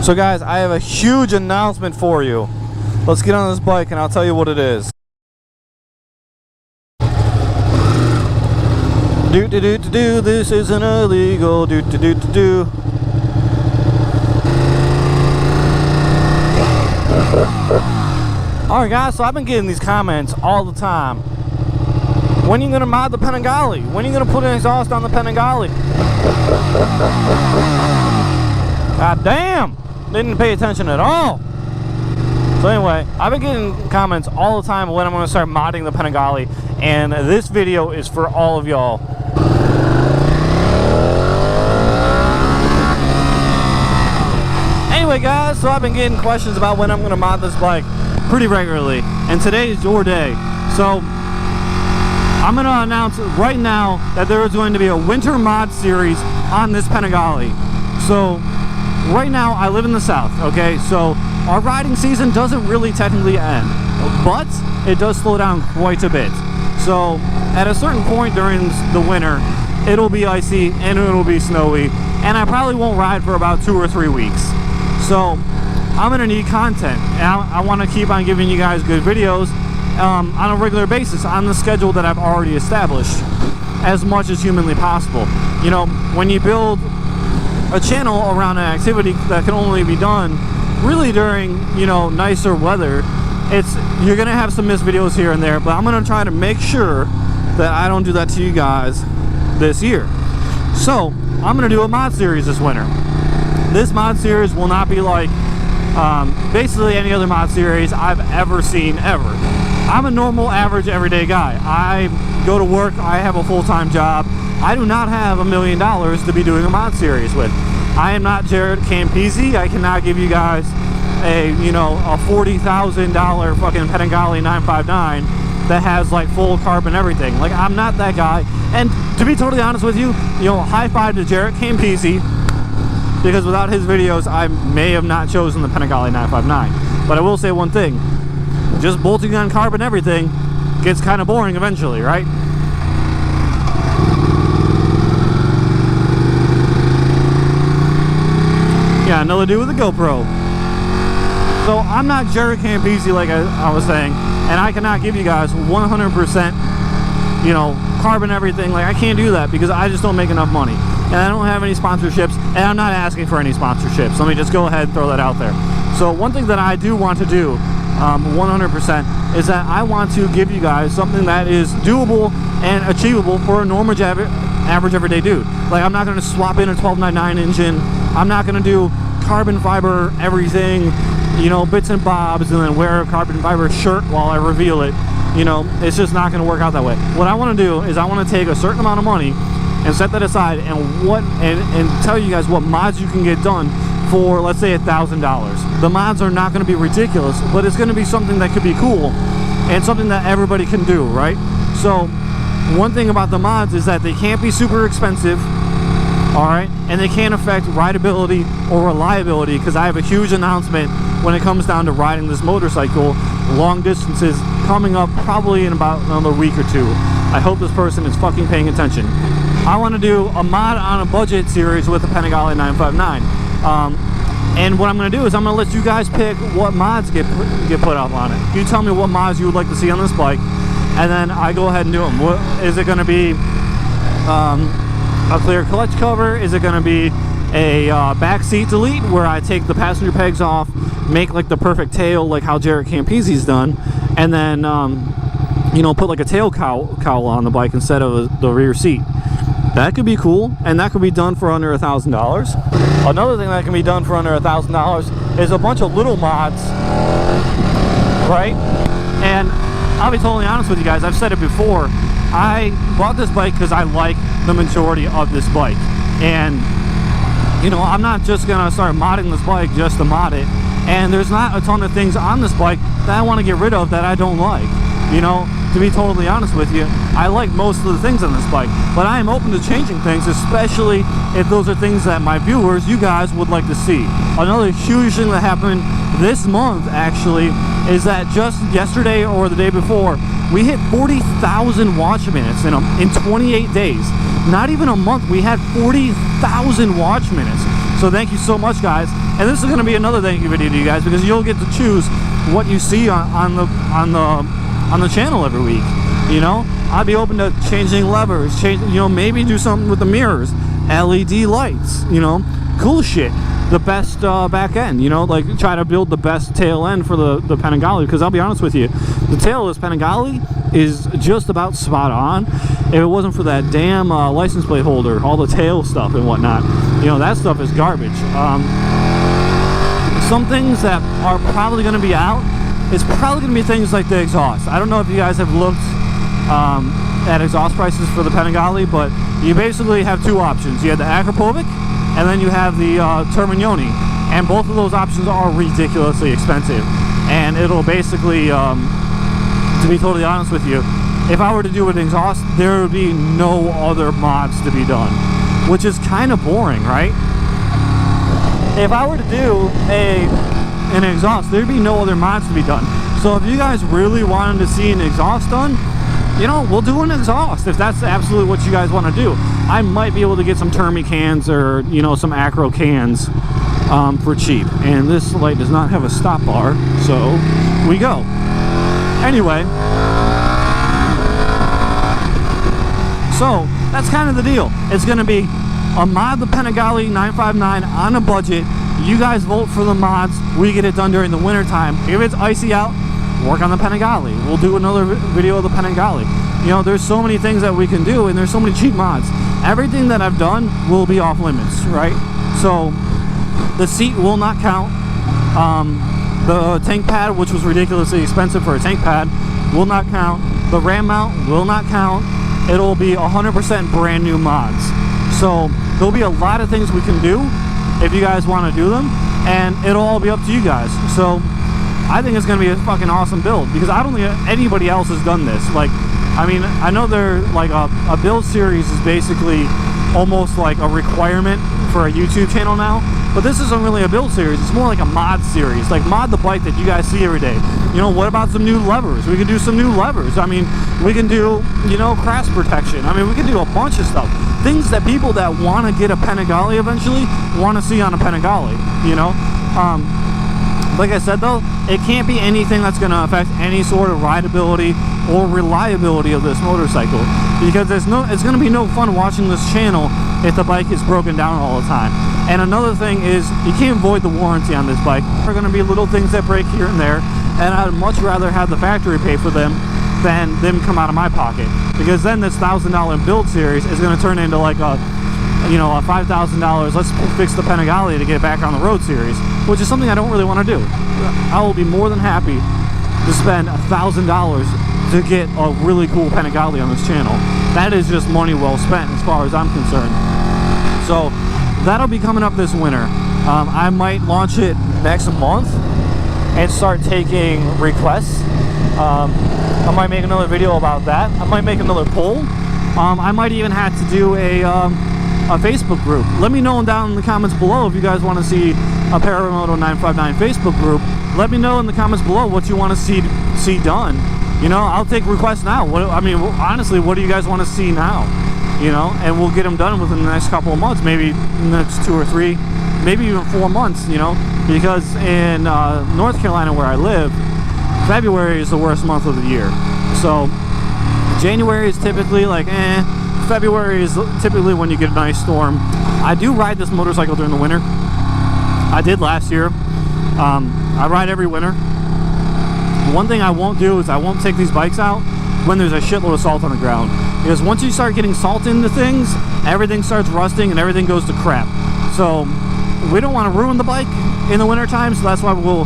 So guys, I have a huge announcement for you. Let's get on this bike and I'll tell you what it is. Do, this isn't illegal. Do. Alright guys, so I've been getting these comments all the time. When are you gonna mod the Panigale? When are you gonna put an exhaust on the Panigale? God damn! Didn't pay attention at all. So anyway, I've been getting comments all the time when I'm gonna start modding the Panigale, and this video is for all of y'all. Anyway guys, so I've been getting questions about when I'm gonna mod this bike pretty regularly, and today is your day. So I'm gonna announce right now that there is going to be a winter mod series on this Panigale. So right now I live in the south, okay, so our riding season doesn't really technically end, but it does slow down quite a bit. So at a certain point during the winter, it'll be icy and it'll be snowy, and I probably won't ride for about 2 or 3 weeks. So I'm gonna need content, and I want to keep on giving you guys good videos on a regular basis on the schedule that I've already established, as much as humanly possible. You know, when you build a channel around an activity that can only be done really during, you know, nicer weather, you're gonna have some missed videos here and there, but I'm gonna try to make sure that I don't do that to you guys this year. So I'm gonna do a mod series this winter. This mod series will not be like basically any other mod series I've ever seen ever. I'm a normal, average, everyday guy. I go to work, I have a full-time job. I do not have $1 million to be doing a mod series with. I am not Jared Campese. I cannot give you guys a, you know, a $40,000 fucking Panigale 959 that has like full carbon everything. Like, I'm not that guy. And to be totally honest with you, high five to Jared Campese, because without his videos, I may have not chosen the Panigale 959. But I will say one thing, just bolting on carbon everything gets kind of boring eventually, right? Yeah, another dude with a GoPro. So I'm not Jared Campese like I was saying, and I cannot give you guys 100%, carbon everything. Like, I can't do that because I just don't make enough money. And I don't have any sponsorships, and I'm not asking for any sponsorships. Let me just go ahead and throw that out there. So one thing that I do want to do 100% is that I want to give you guys something that is doable and achievable for a normal average everyday dude. Like, I'm not going to swap in a 1299 engine. I'm not going to do carbon fiber everything, bits and bobs, and then wear a carbon fiber shirt while I reveal it. It's just not going to work out that way. What I want to do is I want to take a certain amount of money and set that aside and tell you guys what mods you can get done for, let's say, $1,000. The mods are not going to be ridiculous, but it's going to be something that could be cool and something that everybody can do, right? So one thing about the mods is that they can't be super expensive, all right, and they can't affect rideability or reliability, because I have a huge announcement when it comes down to riding this motorcycle long distances coming up probably in about another week or two. I hope this person is fucking paying attention. I want to do a mod on a budget series with the Panigale 959. And what I'm going to do is I'm going to let you guys pick what mods get put up on it. You tell me what mods you would like to see on this bike, and then I go ahead and do them. Is it going to be a clear clutch cover? Is it going to be a back seat delete where I take the passenger pegs off, make like the perfect tail like how Jared Campese's done, and then put like a tail cowl on the bike instead of the rear seat? That could be cool, and that could be done for under $1,000. Another thing that can be done for under $1,000 is a bunch of little mods, right? And I'll be totally honest with you guys, I've said it before, I bought this bike because I like the majority of this bike. And, I'm not just going to start modding this bike just to mod it. And there's not a ton of things on this bike that I want to get rid of that I don't like. To be totally honest with you, I like most of the things on this bike, but I am open to changing things, especially if those are things that my viewers, you guys, would like to see. Another huge thing that happened this month, actually, is that just yesterday or the day before, we hit 40,000 watch minutes in 28 days. Not even a month, we had 40,000 watch minutes. So thank you so much, guys. And this is going to be another thank you video to you guys, because you'll get to choose what you see on the channel every week. You know, I'd be open to changing levers, maybe do something with the mirrors, LED lights, cool shit. The best back end, like try to build the best tail end for the Panigale, because I'll be honest with you, the tail of this Panigale is just about spot on. If it wasn't for that damn license plate holder, all the tail stuff and whatnot, that stuff is garbage. Some things that are probably going to be out is probably going to be things like the exhaust. I don't know if you guys have looked at exhaust prices for the Panigale, but you basically have two options. You have the Akrapovic, and then you have the Termignoni, and both of those options are ridiculously expensive. And it'll basically, to be totally honest with you, if I were to do an exhaust, there would be no other mods to be done, which is kind of boring, right? If I were to do an exhaust, there'd be no other mods to be done. So if you guys really wanted to see an exhaust done, we'll do an exhaust if that's absolutely what you guys want to do. I might be able to get some Termi cans or, some Acro cans for cheap. And this light does not have a stop bar, so we go. Anyway, so that's kind of the deal. It's going to be a mod the Panigale 959 on a budget. You guys vote for the mods. We get it done during the winter time. If it's icy out, work on the Panigale. We'll do another video of the Panigale. There's so many things that we can do, and there's so many cheap mods. Everything that I've done will be off limits, right? So the seat will not count. The tank pad, which was ridiculously expensive for a tank pad, will not count. The ram mount will not count. It'll be 100% brand new mods. So there'll be a lot of things we can do if you guys want to do them, and it'll all be up to you guys. So I think it's going to be a fucking awesome build, because I don't think anybody else has done this. Like, I know they're like a build series is basically almost like a requirement for a YouTube channel now, but this isn't really a build series. It's more like a mod series, like mod the bike that you guys see every day. What about some new levers? We can do some new levers. We can do, crash protection. We can do a bunch of stuff. Things that people that want to get a Panigale eventually want to see on a Panigale, Like I said though, it can't be anything that's going to affect any sort of rideability or reliability of this motorcycle, because it's going to be no fun watching this channel if the bike is broken down all the time. And another thing is, you can't void the warranty on this bike. There are going to be little things that break here and there, and I'd much rather have the factory pay for them than them come out of my pocket, because then this $1,000 build series is going to turn into like a $5,000 let's fix the Panigale to get back on the road series, which is something I don't really want to do. I will be more than happy to spend $1,000 to get a really cool Panigale on this channel. That is just money well spent as far as I'm concerned. So that'll be coming up this winter. I might launch it next month and start taking requests. I might make another video about that. I might make another poll. I might even have to do a Facebook group. Let me know down in the comments below if you guys want to see a Paramoto 959 Facebook group. Let me know in the comments below what you want to see done. I'll take requests now. Honestly, what do you guys want to see now? And we'll get them done within the next couple of months, maybe the next 2 or 3, maybe even 4 months, because in North Carolina where I live, February is the worst month of the year. So January is typically like February is typically when you get a nice storm. I do ride this motorcycle during the winter. I did last year. I ride every winter. One thing I won't do is I won't take these bikes out when there's a shitload of salt on the ground, because once you start getting salt into things, everything starts rusting and everything goes to crap. So we don't want to ruin the bike in the winter time, so that's why we'll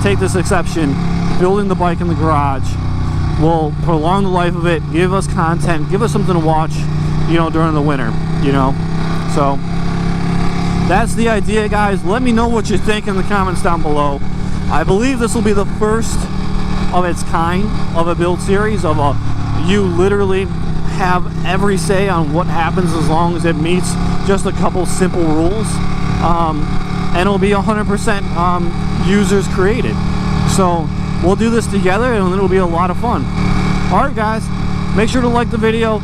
take this exception. Building the bike in the garage will prolong the life of it, give us content, give us something to watch during the winter. So that's the idea, guys. Let me know what you think in the comments down below. I believe this will be the first of its kind of a build series of you literally have every say on what happens as long as it meets just a couple simple rules, and it'll be 100% users created. So we'll do this together, and it'll be a lot of fun. Alright guys, make sure to like the video,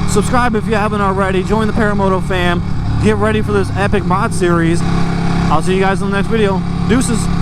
subscribe if you haven't already, join the Paramoto fam, get ready for this epic mod series. I'll see you guys in the next video. Deuces.